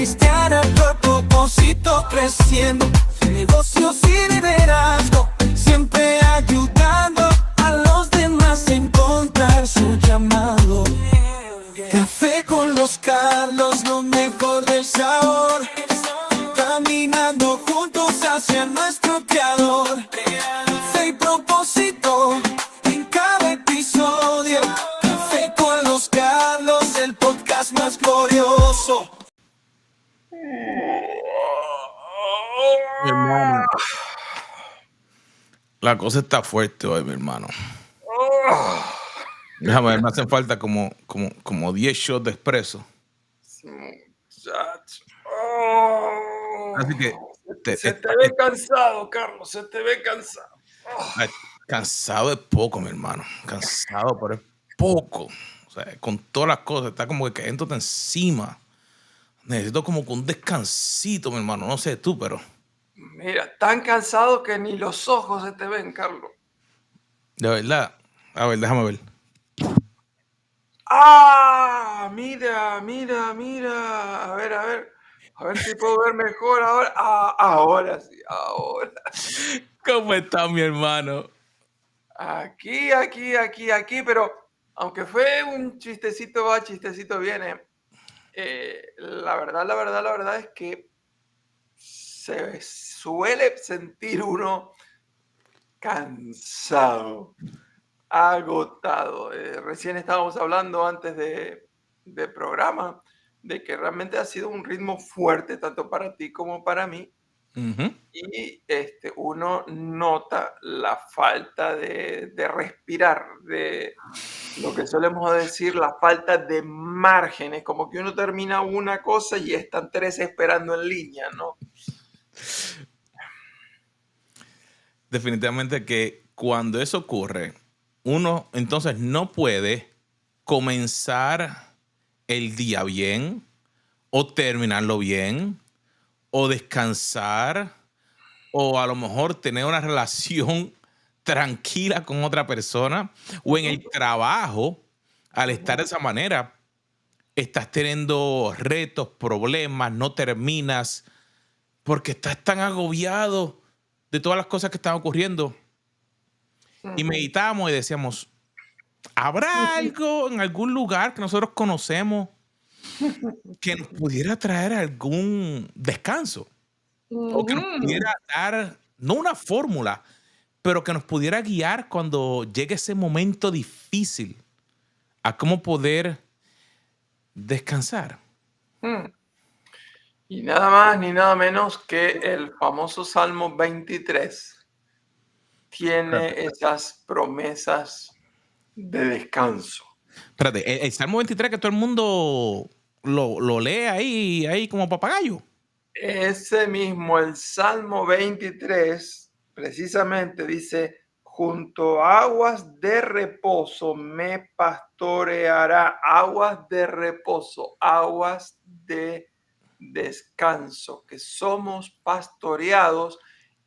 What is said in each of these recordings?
cristiana, por propósito creciendo, negocios y liderazgo, siempre ayudando a los demás a encontrar su llamado. Café con los Carlos, lo mejor del sabor, caminando juntos hacia nuestro creador. Fe y propósito en cada episodio. Café con los Carlos, el podcast más glorioso. Mi hermano, la cosa está fuerte hoy, mi hermano. Déjame ver, me hacen falta como 10 shots de espresso. Así que Se te ve cansado, Carlos, se te ve cansado. ay, cansado es poco, mi hermano. Cansado, pero es poco. O sea, con todas las cosas, está como que cayéndote encima. Necesito como que un descansito, mi hermano. No sé tú, pero Mira, tan cansado que ni los ojos se te ven, Carlos. de verdad. A ver, déjame ver. ¡Ah! Mira. A ver si puedo ver mejor ahora. Ah, ahora sí, ahora. ¿Cómo está mi hermano? Aquí, pero aunque fue un chistecito va, chistecito viene, la verdad es que se suele sentir uno cansado, agotado. Recién estábamos hablando antes de programa de que realmente ha sido un ritmo fuerte tanto para ti como para mí. Ujú. Y uno nota la falta de respirar, de lo que solemos decir, la falta de márgenes, como que uno termina una cosa y están tres esperando en línea, ¿no? Definitivamente que cuando eso ocurre, uno entonces no puede comenzar el día bien o terminarlo bien o descansar o a lo mejor tener una relación tranquila con otra persona o en el trabajo, al estar de esa manera, estás teniendo retos, problemas, no terminas porque estás tan agobiado de todas las cosas que están ocurriendo. Y meditamos y decíamos, ¿habrá algo en algún lugar que nosotros conocemos que nos pudiera traer algún descanso? O que nos pudiera dar, no una fórmula, pero que nos pudiera guiar cuando llegue ese momento difícil a cómo poder descansar. Y nada más ni nada menos que el famoso Salmo 23 tiene esas promesas de descanso. Espérate, el Salmo 23 que todo el mundo lo lee ahí como papagayo. Ese mismo, el Salmo 23, precisamente dice, junto a aguas de reposo me pastoreará, aguas de reposo, aguas de descanso, que somos pastoreados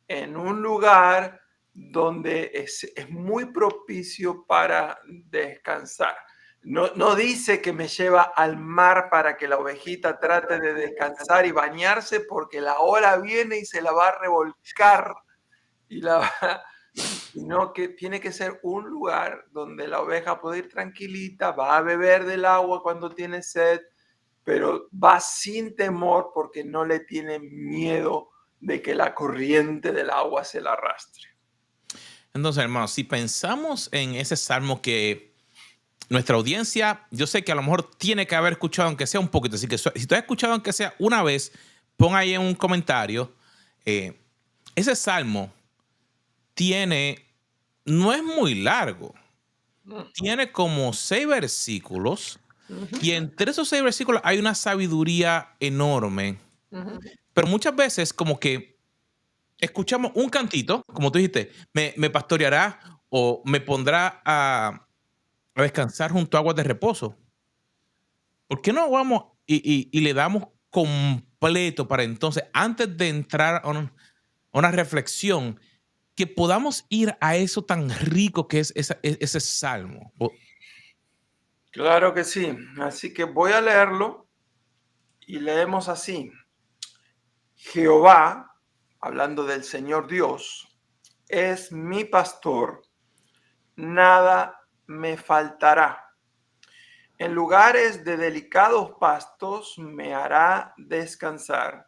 en un lugar donde es muy propicio para descansar. No dice que me lleva al mar para que la ovejita trate de descansar y bañarse porque la ola viene y se la va a revolcar, sino que tiene que ser un lugar donde la oveja puede ir tranquilita, va a beber del agua cuando tiene sed, pero va sin temor porque no le tiene miedo de que la corriente del agua se la arrastre. Entonces, hermanos, si pensamos en ese salmo que nuestra audiencia, yo sé que a lo mejor tiene que haber escuchado aunque sea un poquito, así que si tú has escuchado aunque sea una vez, pon ahí en un comentario. Ese salmo no es muy largo, tiene como 6 versículos y entre esos 6 versículos hay una sabiduría enorme, pero muchas veces como que escuchamos un cantito, como tú dijiste, me pastoreará o me pondrá a descansar junto a aguas de reposo. ¿Por qué no vamos y le damos completo para entonces, antes de entrar a una reflexión, que podamos ir a eso tan rico que es ese salmo? Claro que sí. Así que voy a leerlo y leemos así: Jehová, hablando del Señor Dios, es mi pastor, nada me faltará. En lugares de delicados pastos me hará descansar.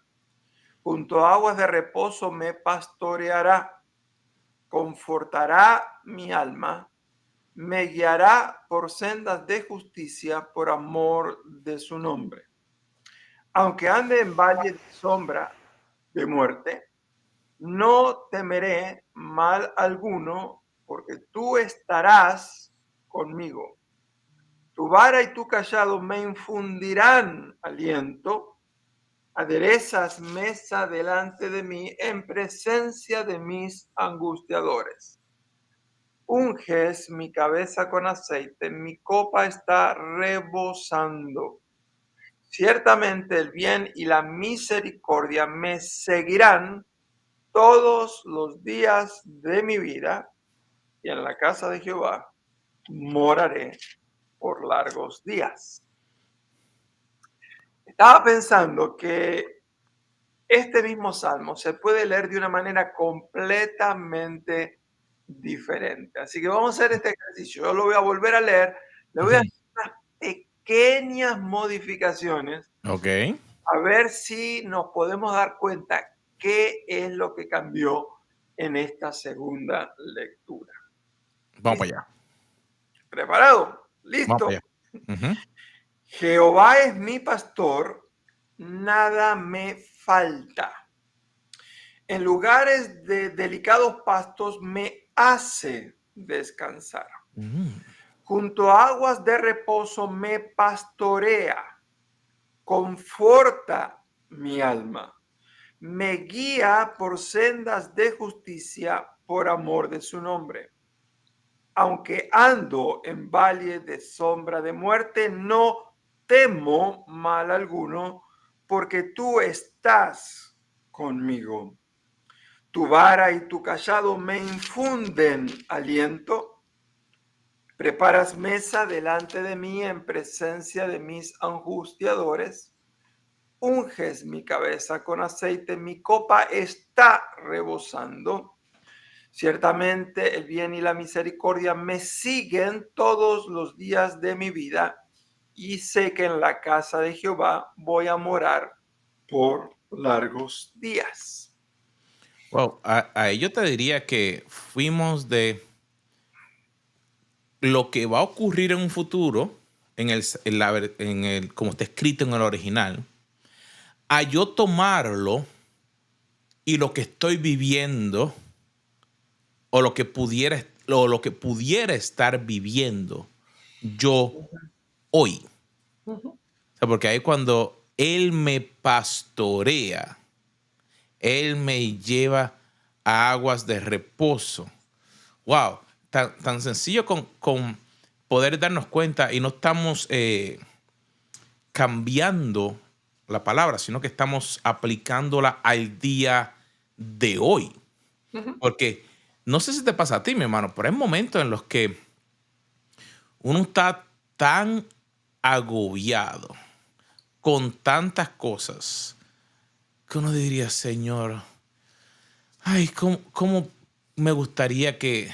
Junto a aguas de reposo me pastoreará. Confortará mi alma. Me guiará por sendas de justicia por amor de su nombre. Aunque ande en valle de sombra de muerte, no temeré mal alguno, porque tú estarás conmigo. Tu vara y tu cayado me infundirán aliento. Aderezas mesa delante de mí en presencia de mis angustiadores. Unges mi cabeza con aceite, mi copa está rebosando. Ciertamente el bien y la misericordia me seguirán todos los días de mi vida, y en la casa de Jehová moraré por largos días. Estaba pensando que este mismo salmo se puede leer de una manera completamente diferente. Así que vamos a hacer este ejercicio. Yo lo voy a volver a leer. Le voy a hacer unas pequeñas modificaciones Ok. a ver si nos podemos dar cuenta qué es lo que cambió en esta segunda lectura. Vamos para allá. ¿Preparado? Vamos para ¿Listo? allá. Ujú. Jehová es mi pastor, nada me falta. En lugares de delicados pastos me hace descansar. Mm. Junto a aguas de reposo me pastorea. Conforta mi alma. Me guía por sendas de justicia por amor de su nombre. Aunque ando en valle de sombra de muerte, no temo mal alguno, porque tú estás conmigo. Tu vara y tu cayado me infunden aliento. Preparas mesa delante de mí en presencia de mis angustiadores. Unges mi cabeza con aceite, mi copa está rebosando. Ciertamente el bien y la misericordia me siguen todos los días de mi vida, y sé que en la casa de Jehová voy a morar por largos días. Wow, ahí yo te diría que fuimos de lo que va a ocurrir en un futuro, como está escrito en el original, a yo tomarlo y lo que estoy viviendo lo que pudiera estar viviendo yo hoy. O sea, porque ahí cuando Él me pastorea, Él me lleva a aguas de reposo. Wow, tan sencillo con poder darnos cuenta y no estamos cambiando la palabra, sino que estamos aplicándola al día de hoy. Porque no sé si te pasa a ti, mi hermano, pero hay momentos en los que uno está tan agobiado con tantas cosas que uno diría, Señor, ay, cómo me gustaría que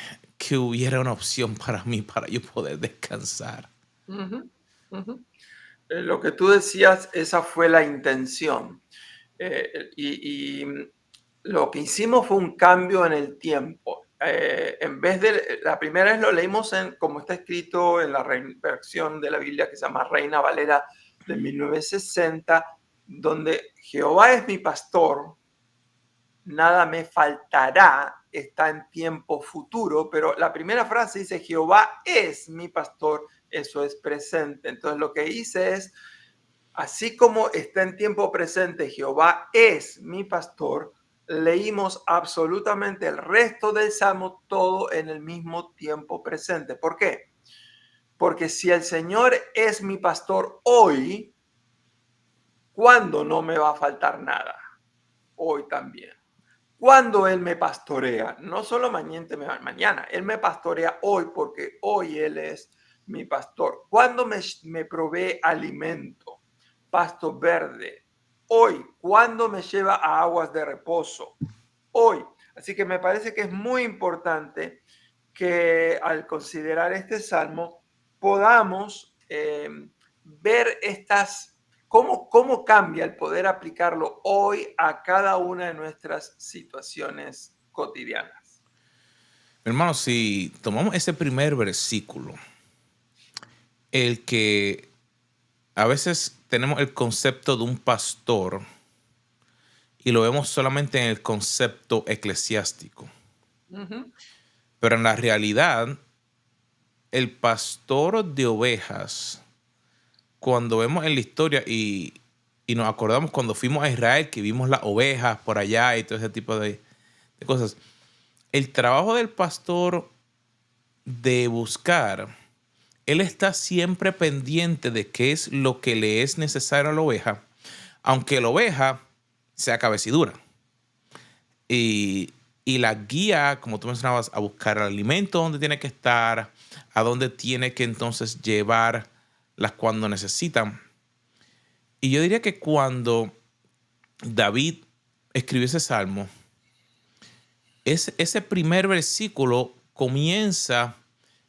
hubiera una opción para mí, para yo poder descansar. Ujú, ujú. Lo que tú decías, esa fue la intención. Y lo que hicimos fue un cambio en el tiempo. En vez de, la primera vez lo leímos como está escrito en la versión de la Biblia que se llama Reina Valera de 1960, donde Jehová es mi pastor, nada me faltará, está en tiempo futuro, pero la primera frase dice Jehová es mi pastor, eso es presente. Entonces lo que hice es, así como está en tiempo presente, Jehová es mi pastor, leímos absolutamente el resto del salmo todo en el mismo tiempo presente. ¿Por qué? Porque si el Señor es mi pastor hoy, ¿cuándo no me va a faltar nada? Hoy también. Cuando Él me pastorea, no solo mañana, Él me pastorea hoy porque hoy Él es mi pastor. Cuando me provee alimento, pasto verde. Hoy, ¿cuándo me lleva a aguas de reposo? Hoy. Así que me parece que es muy importante que al considerar este salmo podamos ver cómo cambia el poder aplicarlo hoy a cada una de nuestras situaciones cotidianas. Hermano, si tomamos ese primer versículo, el que a veces tenemos el concepto de un pastor y lo vemos solamente en el concepto eclesiástico. Ujú. Pero en la realidad, el pastor de ovejas, cuando vemos en la historia y nos acordamos cuando fuimos a Israel, que vimos las ovejas por allá y todo ese tipo de cosas, el trabajo del pastor de buscar, él está siempre pendiente de qué es lo que le es necesario a la oveja, aunque la oveja sea cabecidura. Y la guía, como tú mencionabas, a buscar el alimento donde tiene que estar, a dónde tiene que entonces llevarlas cuando necesitan. Y yo diría que cuando David escribió ese salmo, ese primer versículo comienza,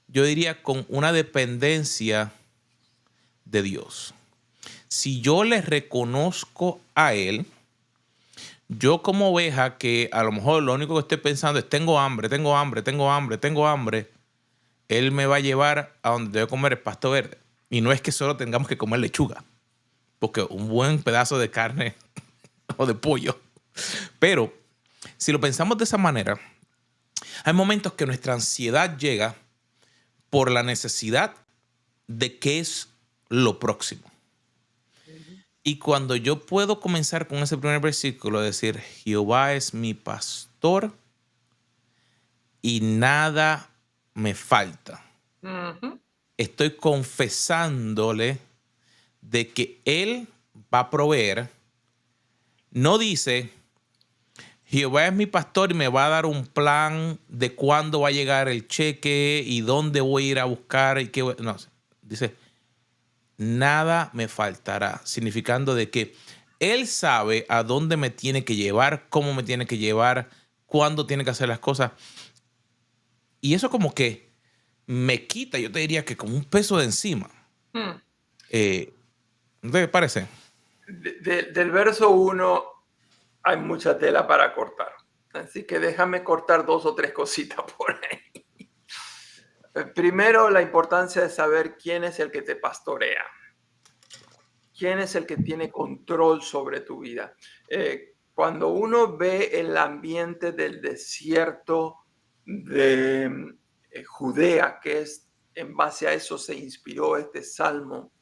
yo diría, con una dependencia de Dios. Si yo le reconozco a Él, yo como oveja que a lo mejor lo único que estoy pensando es tengo hambre, tengo hambre, tengo hambre, tengo hambre, Él me va a llevar a donde debo comer el pasto verde. Y no es que solo tengamos que comer lechuga, porque un buen pedazo de carne o de pollo. Pero si lo pensamos de esa manera, hay momentos que nuestra ansiedad llega por la necesidad de qué es lo próximo. Y cuando yo puedo comenzar con ese primer versículo, decir, Jehová es mi pastor y nada me falta. Ujú. Estoy confesándole de que Él va a proveer. No dice, Jehová es mi pastor y me va a dar un plan de cuándo va a llegar el cheque y dónde voy a ir a buscar y qué. No, dice, nada me faltará, significando de que Él sabe a dónde me tiene que llevar, cómo me tiene que llevar, cuándo tiene que hacer las cosas. Y eso como que me quita, yo te diría que como un peso de encima. Mm. ¿No te parece? Del verso 1 hay mucha tela para cortar. Así que déjame cortar 2 o 3 cositas por ahí. Primero, la importancia de saber quién es el que te pastorea. ¿Quién es el que tiene control sobre tu vida? Cuando uno ve el ambiente del desierto de Judea, que es en base a eso se inspiró este salmo,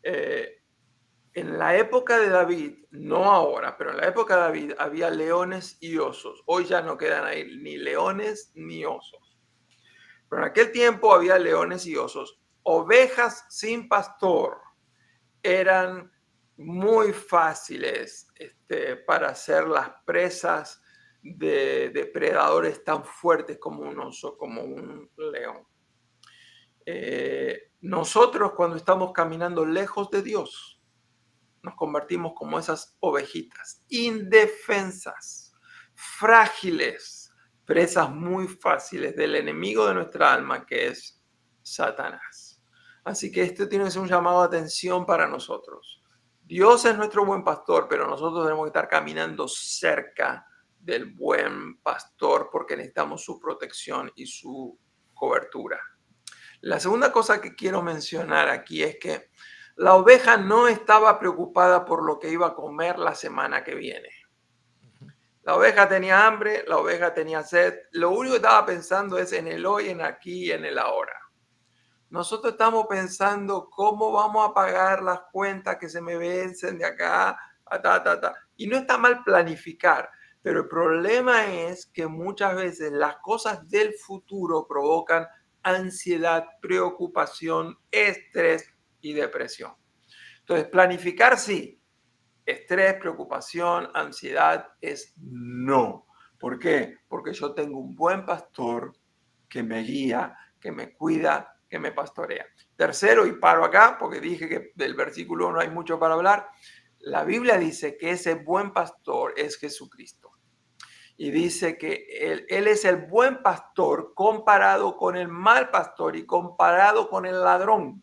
en la época de David, no ahora, pero en la época de David había leones y osos. Hoy ya no quedan ahí ni leones ni osos. Pero en aquel tiempo había leones y osos. Ovejas sin pastor eran muy fáciles para ser las presas de depredadores tan fuertes como un oso, como un león. Nosotros cuando estamos caminando lejos de Dios, nos convertimos como esas ovejitas, indefensas, frágiles, presas muy fáciles del enemigo de nuestra alma, que es Satanás. Así que esto tiene que ser un llamado de atención para nosotros. Dios es nuestro buen pastor, pero nosotros tenemos que estar caminando cerca del buen pastor porque necesitamos su protección y su cobertura. La segunda cosa que quiero mencionar aquí es que la oveja no estaba preocupada por lo que iba a comer la semana que viene. La oveja tenía hambre, la oveja tenía sed. Lo único que estaba pensando es en el hoy, en aquí y en el ahora. Nosotros estamos pensando cómo vamos a pagar las cuentas que se me vencen de acá a . Y no está mal planificar, pero el problema es que muchas veces las cosas del futuro provocan ansiedad, preocupación, estrés y depresión. Entonces, planificar sí, estrés, preocupación, ansiedad es no. ¿Por qué? Porque yo tengo un buen pastor que me guía, que me cuida, que me pastorea. Tercero, y paro acá porque dije que del versículo 1 hay mucho para hablar. La Biblia dice que ese buen pastor es Jesucristo. Y dice que él es el buen pastor comparado con el mal pastor y comparado con el ladrón.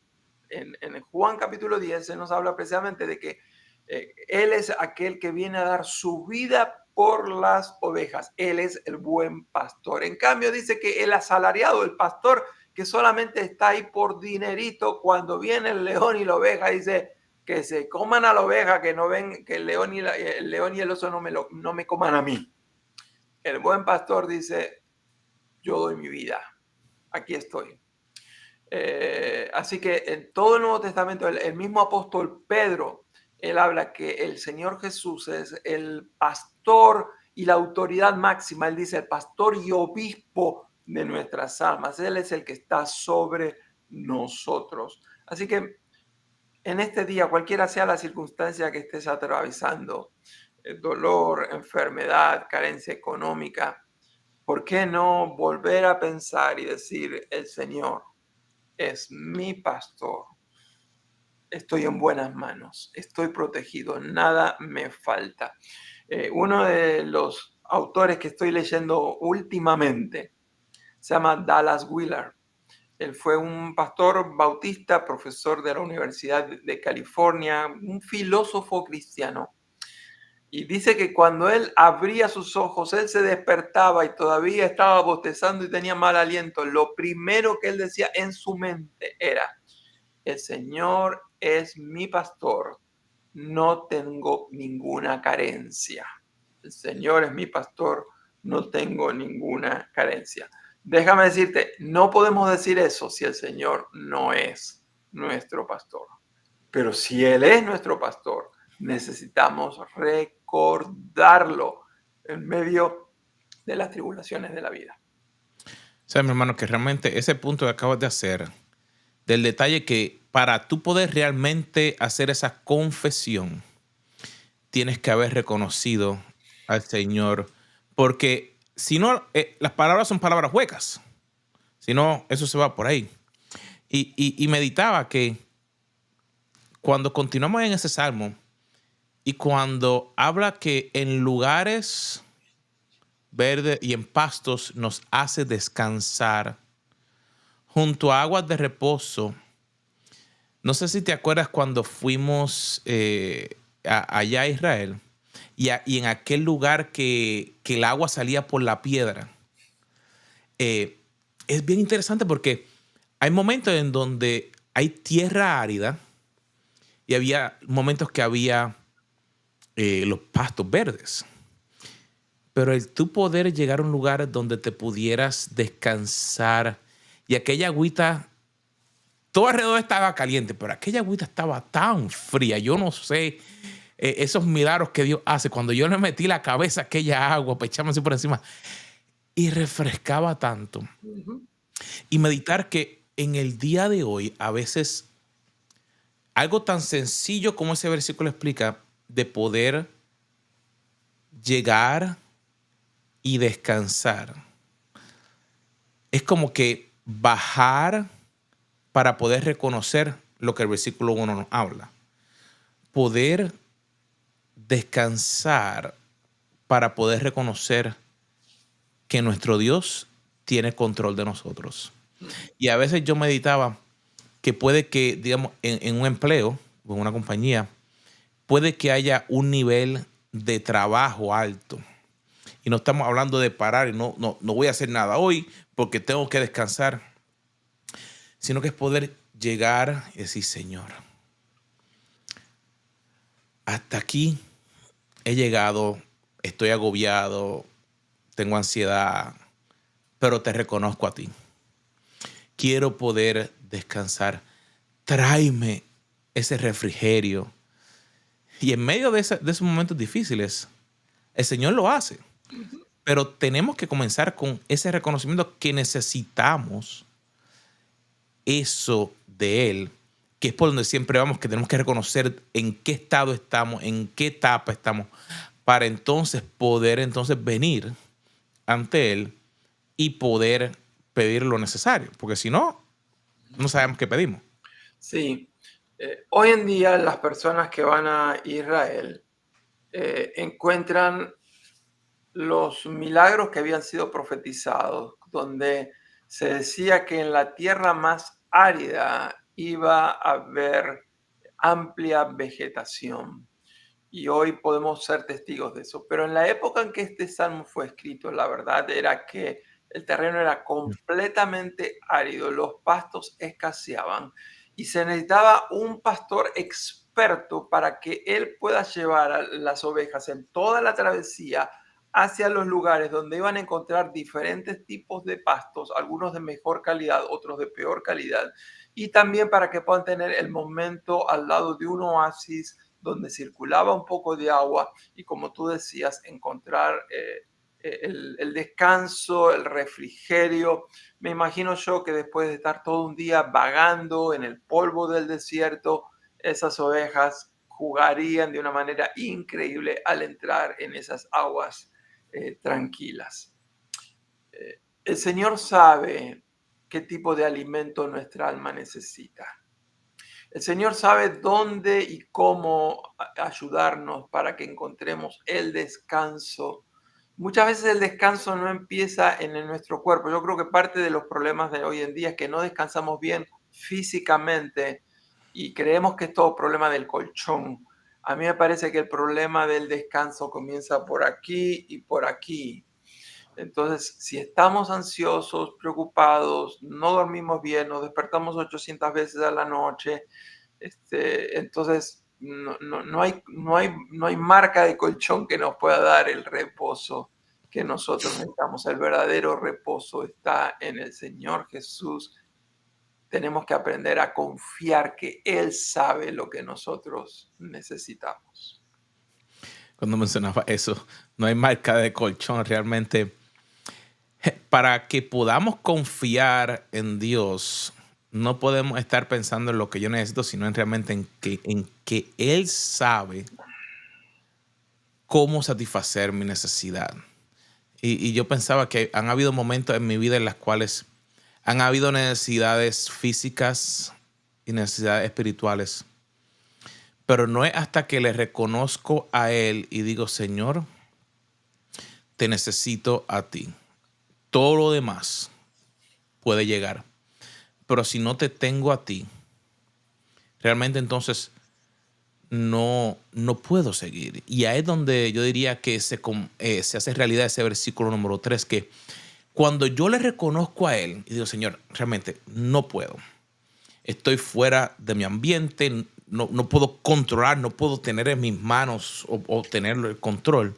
En Juan capítulo 10 se nos habla precisamente de que él es aquel que viene a dar su vida por las ovejas. Él es el buen pastor. En cambio dice que el asalariado, el pastor que solamente está ahí por dinerito, cuando viene el león y la oveja, dice que se coman a la oveja, que no ven que el león y el oso no me coman a mí. El buen pastor dice, yo doy mi vida, aquí estoy. Así que en todo el Nuevo Testamento, el mismo apóstol Pedro, él habla que el Señor Jesús es el pastor y la autoridad máxima. Él dice, el pastor y obispo de nuestras almas. Él es el que está sobre nosotros. Así que en este día, cualquiera sea la circunstancia que estés atravesando, dolor, enfermedad, carencia económica, ¿por qué no volver a pensar y decir, el Señor es mi pastor? Estoy en buenas manos, estoy protegido, nada me falta. Uno de los autores que estoy leyendo últimamente se llama Dallas Willard. Él fue un pastor bautista, profesor de la Universidad de California, un filósofo cristiano. Y dice que cuando él abría sus ojos, él se despertaba y todavía estaba bostezando y tenía mal aliento. Lo primero que él decía en su mente era, el Señor es mi pastor, no tengo ninguna carencia. El Señor es mi pastor, no tengo ninguna carencia. Déjame decirte, no podemos decir eso si el Señor no es nuestro pastor. Pero si Él es nuestro pastor, necesitamos recordarlo en medio de las tribulaciones de la vida. O mi hermano, que realmente ese punto que acabas de hacer, del detalle que para tú poder realmente hacer esa confesión, tienes que haber reconocido al Señor, porque si no, las palabras son palabras huecas. Si no, eso se va por ahí. Y meditaba que cuando continuamos en ese salmo y cuando habla que en lugares verdes y en pastos nos hace descansar junto a aguas de reposo. No sé si te acuerdas cuando fuimos allá a Israel y en aquel lugar que el agua salía por la piedra. Es bien interesante porque hay momentos en donde hay tierra árida y había momentos que había los pastos verdes. Pero el tú poder llegar a un lugar donde te pudieras descansar y aquella agüita, todo alrededor estaba caliente, pero aquella agüita estaba tan fría. Yo no sé esos milagros que Dios hace. Cuando yo le metí la cabeza a aquella agua, para echarme así por encima, y refrescaba tanto. Uh-huh. Y meditar que en el día de hoy, a veces, algo tan sencillo como ese versículo explica, de poder llegar y descansar, es como que bajar para poder reconocer lo que el versículo 1 nos habla. Poder descansar para poder reconocer que nuestro Dios tiene control de nosotros. Y a veces yo meditaba que puede que, digamos, en un empleo o en una compañía, puede que haya un nivel de trabajo alto. Y no estamos hablando de parar y no voy a hacer nada hoy porque tengo que descansar. Sino que es poder llegar y decir, Señor, hasta aquí he llegado, estoy agobiado, tengo ansiedad, pero te reconozco a ti. Quiero poder descansar. Tráeme ese refrigerio. Y en medio de esos momentos difíciles, el Señor lo hace. Pero tenemos que comenzar con ese reconocimiento que necesitamos eso de Él, que es por donde siempre vamos, que tenemos que reconocer en qué estado estamos, en qué etapa estamos, para entonces poder venir ante Él y poder pedir lo necesario. Porque si no, no sabemos qué pedimos. Sí, hoy en día las personas que van a Israel encuentran los milagros que habían sido profetizados, donde se decía que en la tierra más árida iba a haber amplia vegetación. Y hoy podemos ser testigos de eso. Pero en la época en que este salmo fue escrito, la verdad era que el terreno era completamente árido, los pastos escaseaban y se necesitaba un pastor experto para que él pueda llevar a las ovejas en toda la travesía hacia los lugares donde iban a encontrar diferentes tipos de pastos, algunos de mejor calidad, otros de peor calidad, y también para que puedan tener el momento al lado de un oasis donde circulaba un poco de agua y, como tú decías, encontrar el descanso, el refrigerio. Me imagino yo que después de estar todo un día vagando en el polvo del desierto, esas ovejas jugarían de una manera increíble al entrar en esas aguas tranquilas. El Señor sabe qué tipo de alimento nuestra alma necesita. El Señor sabe dónde y cómo ayudarnos para que encontremos el descanso. Muchas veces el descanso no empieza en nuestro cuerpo. Yo creo que parte de los problemas de hoy en día es que no descansamos bien físicamente y creemos que es todo problema del colchón. A mí me parece que el problema del descanso comienza por aquí y por aquí. Entonces, si estamos ansiosos, preocupados, no dormimos bien, nos despertamos 800 veces a la noche, entonces no hay marca de colchón que nos pueda dar el reposo que nosotros necesitamos. El verdadero reposo está en el Señor Jesús. Tenemos que aprender a confiar que Él sabe lo que nosotros necesitamos. Cuando mencionaba eso, no hay marca de colchón realmente. Para que podamos confiar en Dios, no podemos estar pensando en lo que yo necesito, sino realmente en que Él sabe cómo satisfacer mi necesidad. Y yo pensaba que han habido momentos en mi vida en los cuales han habido necesidades físicas y necesidades espirituales. Pero no es hasta que le reconozco a Él y digo, Señor, te necesito a ti. Todo lo demás puede llegar. Pero si no te tengo a ti, realmente entonces no puedo seguir. Y ahí es donde yo diría que se hace realidad ese versículo número 3, que cuando yo le reconozco a Él y digo, Señor, realmente no puedo. Estoy fuera de mi ambiente, no puedo controlar, no puedo tener en mis manos o tener el control.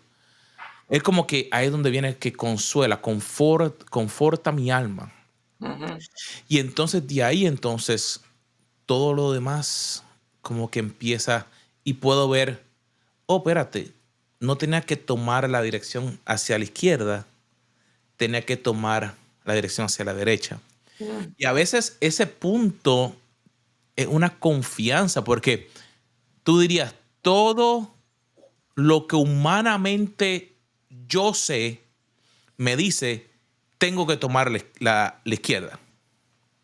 Es como que ahí es donde viene que consuela, conforta mi alma. Ujú. Y entonces de ahí entonces todo lo demás como que empieza y puedo ver, oh, espérate, no tenía que tomar la dirección hacia la izquierda, tenía que tomar la dirección hacia la derecha. Mm. Y a veces ese punto es una confianza, porque tú dirías, todo lo que humanamente yo sé me dice, tengo que tomar la izquierda.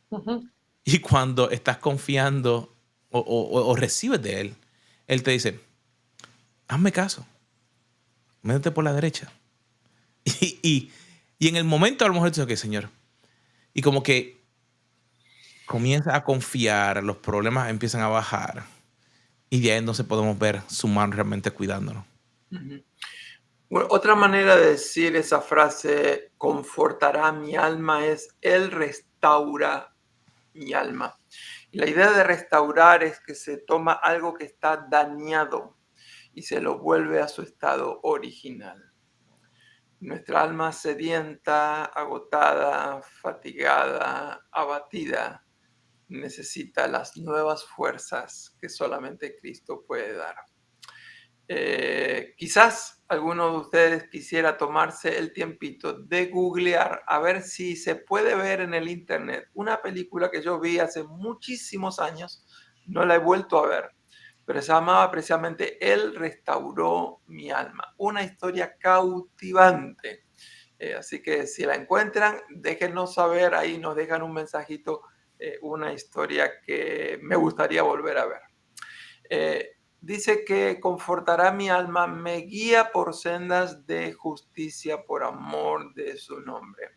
Ujú. Y cuando estás confiando o recibes de Él, Él te dice, hazme caso, métete por la derecha. Y, y, y en el momento a lo mejor dices, ok, Señor. Y como que comienza a confiar, los problemas empiezan a bajar. Y de ahí entonces podemos ver su mano realmente cuidándonos. Ujú. Bueno, otra manera de decir esa frase, confortará mi alma, es Él restaura mi alma. Y la idea de restaurar es que se toma algo que está dañado y se lo vuelve a su estado original. Nuestra alma sedienta, agotada, fatigada, abatida, necesita las nuevas fuerzas que solamente Cristo puede dar. Quizás alguno de ustedes quisiera tomarse el tiempito de googlear a ver si se puede ver en el internet una película que yo vi hace muchísimos años, no la he vuelto a ver, pero se llamaba precisamente Él restauró mi alma, una historia cautivante. Así que si la encuentran, déjenos saber, ahí nos dejan un mensajito una historia que me gustaría volver a ver. Dice que confortará mi alma, me guía por sendas de justicia por amor de su nombre.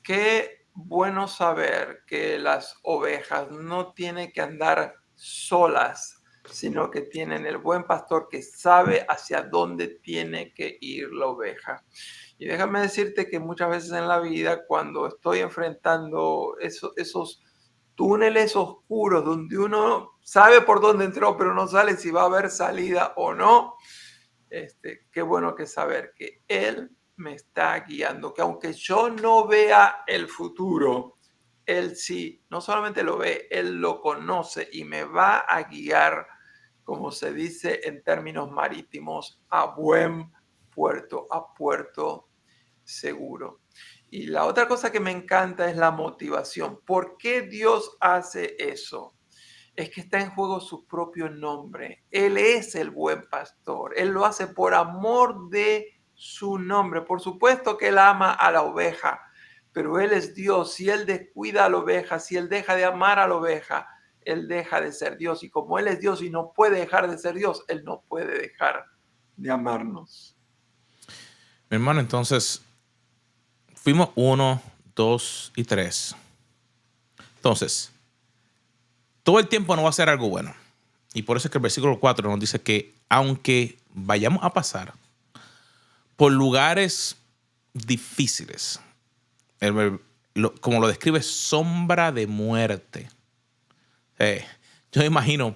Qué bueno saber que las ovejas no tienen que andar solas, sino que tienen el buen pastor que sabe hacia dónde tiene que ir la oveja. Y déjame decirte que muchas veces en la vida, cuando estoy enfrentando esos túneles oscuros donde uno sabe por dónde entró, pero no sabe si va a haber salida o no, qué bueno que saber que Él me está guiando, que aunque yo no vea el futuro, Él sí, no solamente lo ve, Él lo conoce y me va a guiar, como se dice en términos marítimos, a buen puerto, a puerto seguro. Y la otra cosa que me encanta es la motivación. ¿Por qué Dios hace eso? Es que está en juego su propio nombre. Él es el buen pastor. Él lo hace por amor de su nombre. Por supuesto que él ama a la oveja, pero él es Dios. Si él descuida a la oveja, si él deja de amar a la oveja, él deja de ser Dios. Y como él es Dios y no puede dejar de ser Dios, él no puede dejar de amarnos. Mi hermano, entonces, fuimos 1, 2 y 3. Entonces, todo el tiempo no va a ser algo bueno. Y por eso es que el versículo 4 nos dice que aunque vayamos a pasar por lugares difíciles, como lo describe, sombra de muerte. Yo me imagino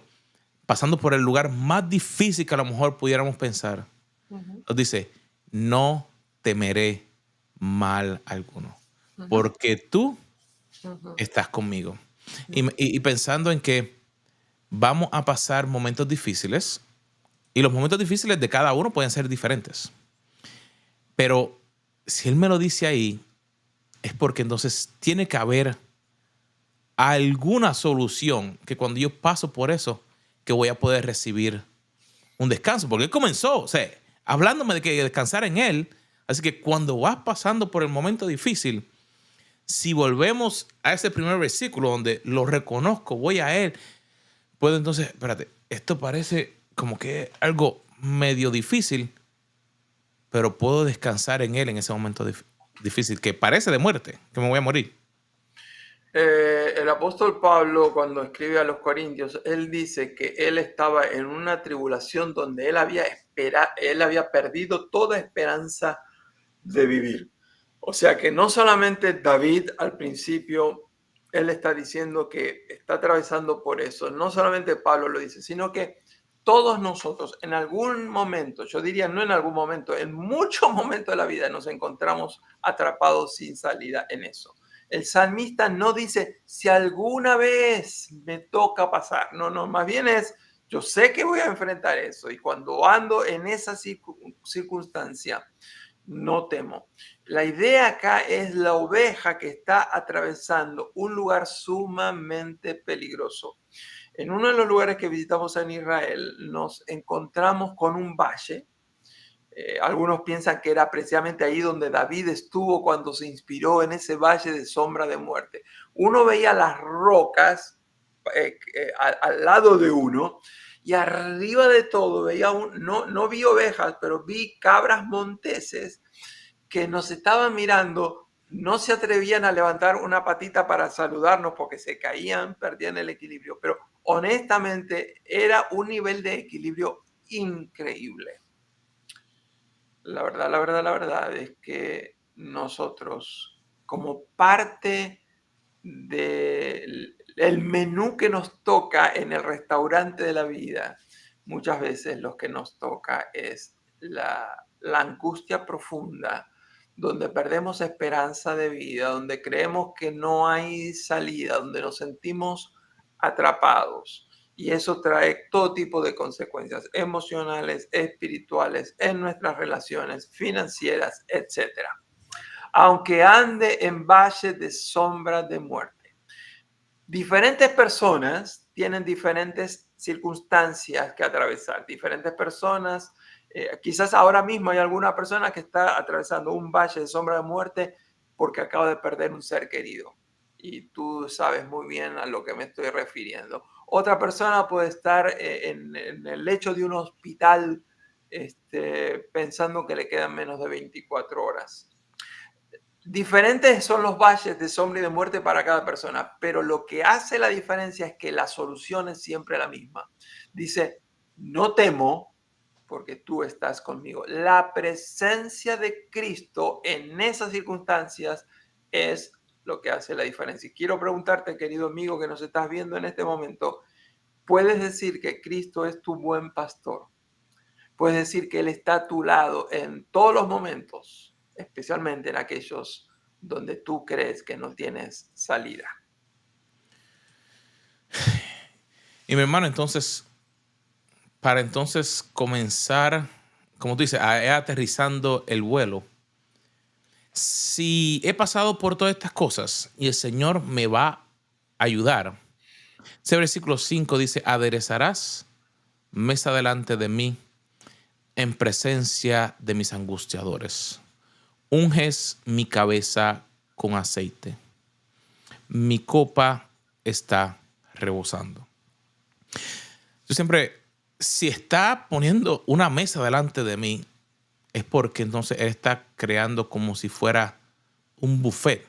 pasando por el lugar más difícil que a lo mejor pudiéramos pensar. Nos dice, no temeré mal alguno, porque tú estás conmigo. Y pensando en que vamos a pasar momentos difíciles, y los momentos difíciles de cada uno pueden ser diferentes. Pero si Él me lo dice ahí, es porque entonces tiene que haber alguna solución que cuando yo paso por eso, que voy a poder recibir un descanso. Porque Él comenzó, o sea, hablándome de que descansar en Él. Así que cuando vas pasando por el momento difícil, si volvemos a ese primer versículo donde lo reconozco, voy a Él, puedo entonces, espérate, esto parece como que algo medio difícil, pero puedo descansar en Él en ese momento difícil, que parece de muerte, que me voy a morir. El apóstol Pablo, cuando escribe a los Corintios, él dice que él estaba en una tribulación donde él había perdido toda esperanza de vivir. O sea que no solamente David al principio, él está diciendo que está atravesando por eso, no solamente Pablo lo dice, sino que todos nosotros en algún momento, yo diría no en algún momento, en muchos momentos de la vida nos encontramos atrapados sin salida en eso. El salmista no dice, si alguna vez me toca pasar. No, más bien es, yo sé que voy a enfrentar eso. Y cuando ando en esa circunstancia, no temo. La idea acá es la oveja que está atravesando un lugar sumamente peligroso. En uno de los lugares que visitamos en Israel, nos encontramos con un valle. Algunos piensan que era precisamente ahí donde David estuvo cuando se inspiró en ese valle de sombra de muerte. Uno veía las rocas al lado de uno y arriba de todo veía no vi ovejas, pero vi cabras monteses que nos estaban mirando. No se atrevían a levantar una patita para saludarnos porque se caían, perdían el equilibrio, pero honestamente era un nivel de equilibrio increíble. La verdad es que nosotros, como parte del menú que nos toca en el restaurante de la vida, muchas veces lo que nos toca es la angustia profunda, donde perdemos esperanza de vida, donde creemos que no hay salida, donde nos sentimos atrapados. Y eso trae todo tipo de consecuencias emocionales, espirituales, en nuestras relaciones financieras, etc. Aunque ande en valle de sombra de muerte. Diferentes personas tienen diferentes circunstancias que atravesar. Diferentes personas, quizás ahora mismo hay alguna persona que está atravesando un valle de sombra de muerte porque acaba de perder un ser querido. y tú sabes muy bien a lo que me estoy refiriendo. Otra persona puede estar en el lecho de un hospital pensando que le quedan menos de 24 horas. Diferentes son los valles de sombra y de muerte para cada persona, pero lo que hace la diferencia es que la solución es siempre la misma. Dice, no temo porque tú estás conmigo. La presencia de Cristo en esas circunstancias es lo que hace la diferencia. Y quiero preguntarte, querido amigo que nos estás viendo en este momento, ¿puedes decir que Cristo es tu buen pastor? ¿Puedes decir que Él está a tu lado en todos los momentos, especialmente en aquellos donde tú crees que no tienes salida? Y mi hermano, entonces, para entonces comenzar, como tú dices, aterrizando el vuelo, si he pasado por todas estas cosas y el Señor me va a ayudar, ese versículo 5 dice, aderezarás mesa delante de mí en presencia de mis angustiadores. Unges mi cabeza con aceite. Mi copa está rebosando. Yo siempre, si está poniendo una mesa delante de mí, es porque entonces Él está creando como si fuera un buffet.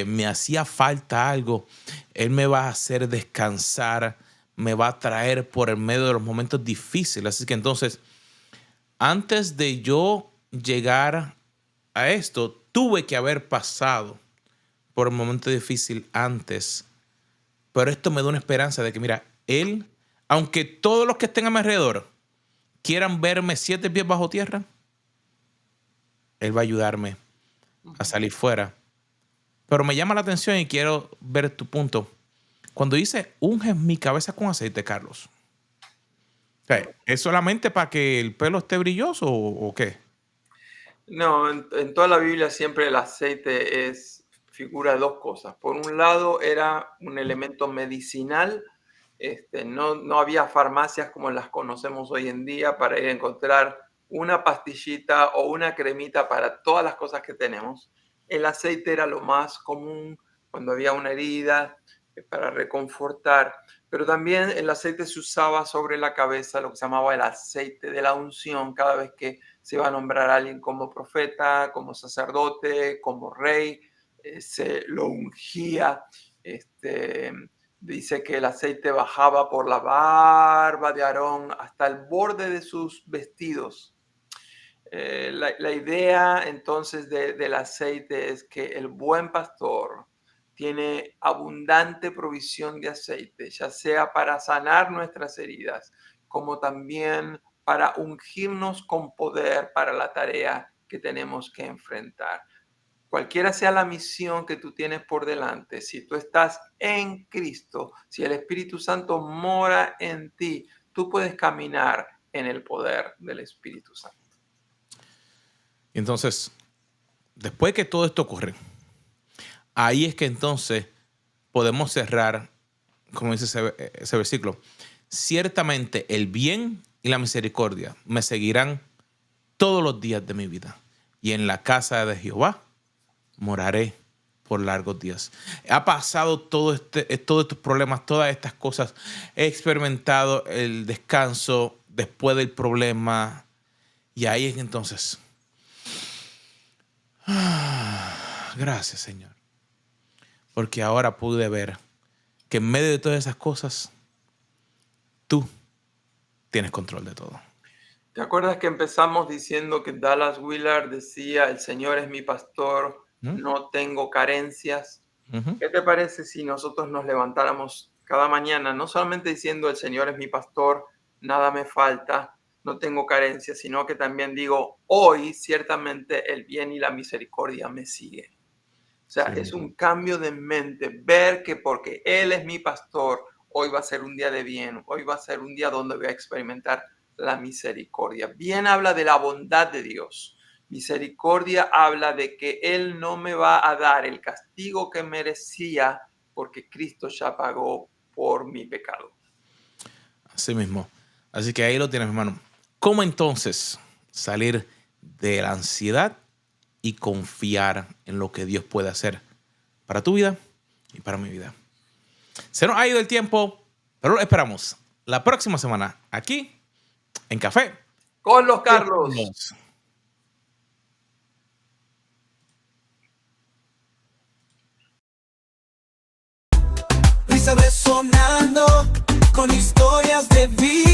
Me hacía falta algo. Él me va a hacer descansar, me va a traer por el medio de los momentos difíciles. Así que entonces, antes de yo llegar a esto, tuve que haber pasado por un momento difícil antes. Pero esto me da una esperanza de que, mira, Él, aunque todos los que estén a mi alrededor quieran verme 7 pies bajo tierra, Él va a ayudarme a salir fuera. Pero me llama la atención y quiero ver tu punto. Cuando dice, unges mi cabeza con aceite, Carlos, o sea, ¿es solamente para que el pelo esté brilloso o qué? No, en toda la Biblia siempre el aceite figura de dos cosas. Por un lado era un elemento medicinal. No había farmacias como las conocemos hoy en día para ir a encontrar una pastillita o una cremita para todas las cosas que tenemos. El aceite era lo más común cuando había una herida, para reconfortar, pero también el aceite se usaba sobre la cabeza, lo que se llamaba el aceite de la unción, cada vez que se iba a nombrar a alguien como profeta, como sacerdote, como rey, se lo ungía. Dice que el aceite bajaba por la barba de Aarón hasta el borde de sus vestidos. La idea entonces del aceite es que el buen pastor tiene abundante provisión de aceite, ya sea para sanar nuestras heridas, como también para ungirnos con poder para la tarea que tenemos que enfrentar. Cualquiera sea la misión que tú tienes por delante, si tú estás en Cristo, si el Espíritu Santo mora en ti, tú puedes caminar en el poder del Espíritu Santo. Entonces, después que todo esto ocurre, ahí es que entonces podemos cerrar, como dice ese versículo, ciertamente el bien y la misericordia me seguirán todos los días de mi vida, y en la casa de Jehová moraré por largos días. Ha pasado todos estos problemas, todas estas cosas. He experimentado el descanso después del problema, y ahí es entonces, gracias, Señor, porque ahora pude ver que en medio de todas esas cosas, tú tienes control de todo. ¿Te acuerdas que empezamos diciendo que Dallas Willard decía, el Señor es mi pastor, no tengo carencias? Uh-huh. ¿Qué te parece si nosotros nos levantáramos cada mañana, no solamente diciendo, el Señor es mi pastor, nada me falta, no tengo carencias, sino que también digo, hoy ciertamente el bien y la misericordia me siguen? O sea, Sí. Es un cambio de mente, ver que porque Él es mi pastor, hoy va a ser un día de bien, hoy va a ser un día donde voy a experimentar la misericordia. Bien habla de la bondad de Dios. Misericordia habla de que Él no me va a dar el castigo que merecía porque Cristo ya pagó por mi pecado. Así mismo. Así que ahí lo tienes, hermano. ¿Cómo entonces salir de la ansiedad y confiar en lo que Dios puede hacer para tu vida? y para mi vida. Se nos ha ido el tiempo, pero lo esperamos la próxima semana aquí en Café Con los Carlos. Risa resonando con historias de vida.